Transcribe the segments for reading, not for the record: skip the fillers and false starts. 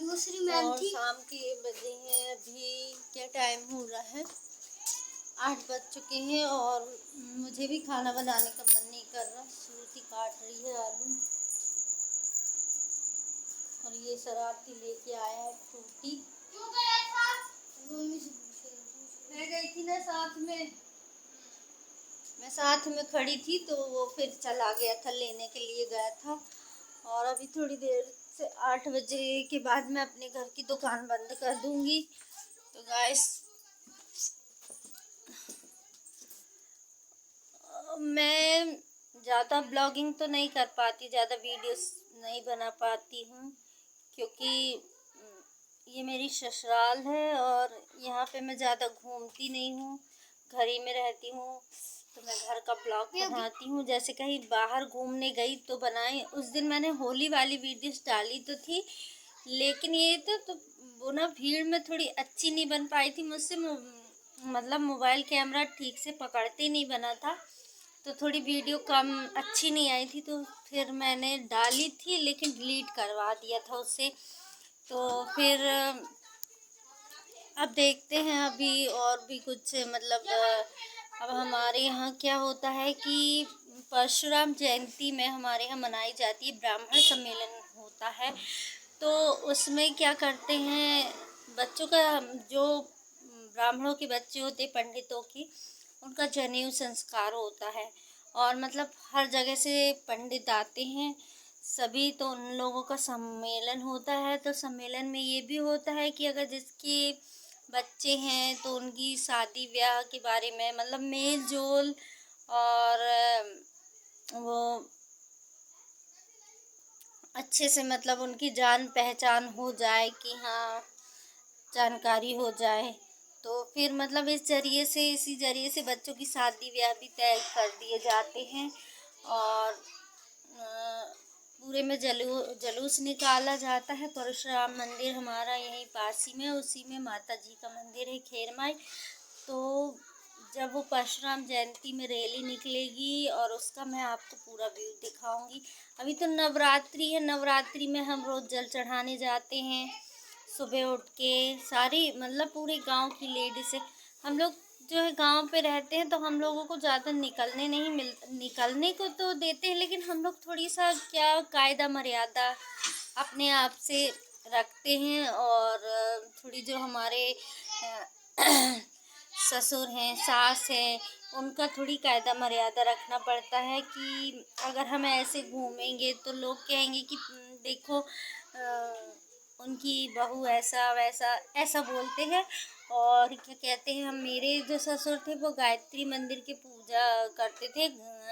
दूसरी मैम और थी। शाम के बजे हैं, अभी क्या टाइम हो रहा है, 8 बज चुके हैं और मुझे भी खाना बनाने का मन नहीं कर रहा। श्रुति काट रही है आलू और ये शरारती लेके आया है फ्रूटी। क्यों गया था? मम्मी से पूछे, मैं गई थी ना साथ में, मैं साथ में खड़ी थी तो वो फिर चला गया था, लेने के लिए गया था। और अभी थोड़ी देर से 8 बजे के बाद मैं अपने घर की दुकान बंद कर दूंगी। तो गाइस मैं ज़्यादा ब्लॉगिंग तो नहीं कर पाती, ज़्यादा वीडियोस नहीं बना पाती हूँ, क्योंकि ये मेरी ससुराल है और यहाँ पे मैं ज़्यादा घूमती नहीं हूँ, घर ही में रहती हूँ। तो मैं घर का ब्लॉग बनाती हूँ, जैसे कहीं बाहर घूमने गई तो बनाई। उस दिन मैंने होली वाली वीडियोस डाली तो थी, लेकिन ये तो वो ना भीड़ में थोड़ी अच्छी नहीं बन पाई थी मुझसे, मतलब मोबाइल कैमरा ठीक से पकड़ते नहीं बना था, तो थोड़ी वीडियो कम अच्छी नहीं आई थी। तो फिर मैंने डाली थी लेकिन डिलीट करवा दिया था उससे। तो फिर अब देखते हैं, अभी और भी कुछ मतलब अब हमारे यहाँ क्या होता है कि परशुराम जयंती में हमारे यहाँ मनाई जाती है, ब्राह्मण सम्मेलन होता है। तो उसमें क्या करते हैं, बच्चों का जो ब्राह्मणों के बच्चे होते पंडितों की, उनका जनेऊ संस्कार होता है और मतलब हर जगह से पंडित आते हैं सभी, तो उन लोगों का सम्मेलन होता है। तो सम्मेलन में ये भी होता है कि अगर जिसके बच्चे हैं तो उनकी शादी ब्याह के बारे में मतलब मेल जोल और वो अच्छे से मतलब उनकी जान पहचान हो जाए कि हाँ जानकारी हो जाए, तो फिर मतलब इसी जरिए से बच्चों की शादी ब्याह भी तय कर दिए जाते हैं। और पूरे में जलूस निकाला जाता है। परशुराम मंदिर हमारा यहीं पास ही में, उसी में माता जी का मंदिर है खेरमाई। तो जब वो परशुराम जयंती में रैली निकलेगी और उसका मैं आपको पूरा व्यू दिखाऊंगी। अभी तो नवरात्रि है, नवरात्रि में हम रोज़ जल चढ़ाने जाते हैं सुबह उठ के, सारी मतलब पूरे गांव की लेडीज है। हम लोग जो है गांव पे रहते हैं तो हम लोगों को ज़्यादा निकलने को तो देते हैं, लेकिन हम लोग थोड़ी सा क्या कायदा मर्यादा अपने आप से रखते हैं। और थोड़ी जो हमारे ससुर हैं सास हैं, उनका थोड़ी कायदा मर्यादा रखना पड़ता है कि अगर हम ऐसे घूमेंगे तो लोग कहेंगे कि देखो उनकी बहू ऐसा वैसा ऐसा बोलते हैं। और क्या कहते हैं, हम मेरे जो ससुर थे वो गायत्री मंदिर की पूजा करते थे,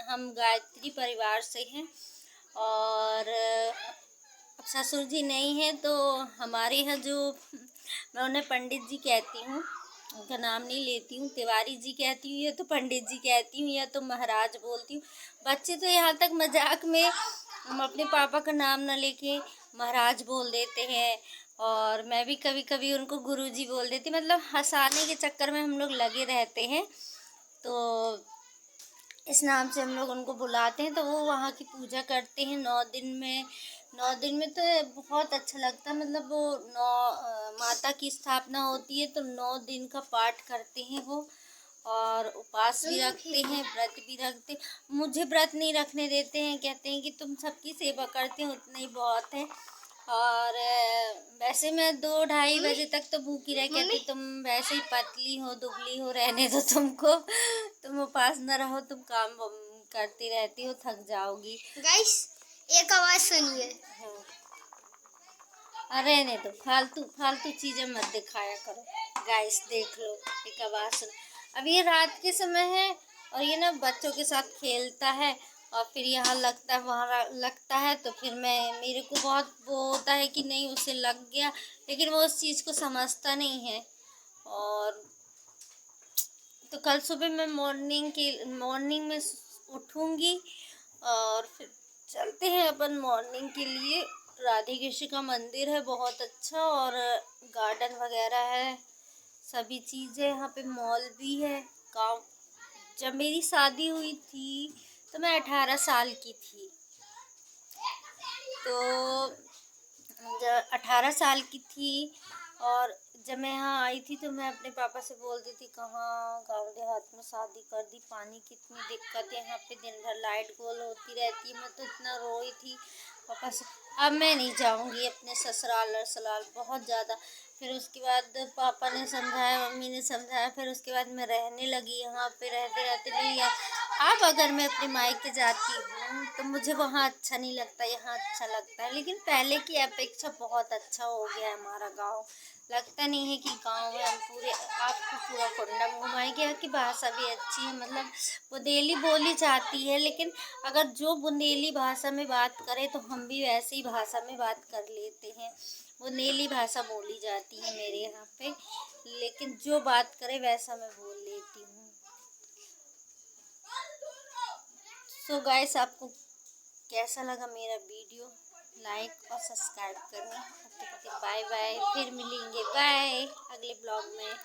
हम गायत्री परिवार से हैं। और अब ससुर जी नहीं हैं तो हमारे यहाँ जो मैं उन्हें पंडित जी कहती हूँ, उनका नाम नहीं लेती हूँ, तिवारी जी कहती हूँ या तो पंडित जी कहती हूँ या तो महाराज बोलती हूँ। बच्चे तो यहाँ तक मजाक में हम अपने पापा का नाम ना लेके महाराज बोल देते हैं, और मैं भी कभी कभी उनको गुरुजी बोल देती, मतलब हंसाने के चक्कर में हम लोग लगे रहते हैं। तो इस नाम से हम लोग उनको बुलाते हैं। तो वो वहाँ की पूजा करते हैं 9 दिन में तो बहुत अच्छा लगता है। मतलब वो माता की स्थापना होती है तो 9 दिन का पाठ करते हैं वो, और उपवास भी रखते हैं, व्रत भी रखते। मुझे व्रत नहीं रखने देते हैं, कहते हैं कि तुम सबकी सेवा करते हो उतना ही बहुत है। और वैसे मैं 2-2:30 बजे तक तो भूखी रह, कहती तुम वैसे ही पतली हो दुबली हो, रहने दो तुमको, तुम उपास न रहो, तुम काम करती रहती हो, थक जाओगी। गाइस एक आवाज सुनिए। अरे रहने दो, फालतू फालतू चीज़ें मत दिखाया करो। गाइस देख लो, एक आवाज़ सुन। अब ये रात के समय है और ये ना बच्चों के साथ खेलता है और फिर यहाँ लगता है वहाँ लगता है, तो फिर मेरे को बहुत वो होता है कि नहीं उसे लग गया, लेकिन वो उस चीज़ को समझता नहीं है। और तो कल सुबह मैं मॉर्निंग में उठूँगी और फिर चलते हैं अपन मॉर्निंग के लिए। राधे कृष्ण का मंदिर है बहुत अच्छा, और गार्डन वगैरह है, सभी चीज़ें यहाँ पे, मॉल भी है। गाँव जब मेरी शादी हुई थी तो मैं 18 साल की थी, तो 18 साल की थी। और जब मैं यहाँ आई थी तो मैं अपने पापा से बोलती थी कहाँ गाँव देहात में शादी कर दी, पानी कितनी दिक्कत है यहाँ पे, दिन भर लाइट गोल होती रहती है। मैं तो इतना रोई थी पापा से। अब मैं नहीं जाऊँगी अपने ससुराल और सलाल, बहुत ज़्यादा। फिर उसके बाद पापा ने समझाया, मम्मी ने समझाया, फिर उसके बाद मैं रहने लगी यहाँ पे। रहते रहते नहीं यार, अब अगर मैं अपने मायके जाती हूँ तो मुझे वहाँ अच्छा नहीं लगता, यहाँ अच्छा लगता है। लेकिन पहले की अपेक्षा बहुत अच्छा हो गया है हमारा गांव। लगता नहीं है कि गांव में हम पूरे आपको पूरा कुंडा घुमाएंगे। यहाँ की भाषा भी अच्छी है, मतलब बुंदेली बोली जाती है, लेकिन अगर जो बुंदेली भाषा में बात करे तो हम भी वैसे ही भाषा में बात कर लेते हैं। बुंदेली भाषा बोली जाती है मेरे यहाँ पे, लेकिन जो बात करे वैसा मैं बोल लेती हूँ। सो गाइस, आपको कैसा लगा मेरा वीडियो? लाइक और सब्सक्राइब करना। बाय बाय, फिर मिलेंगे, बाय अगले ब्लॉग में।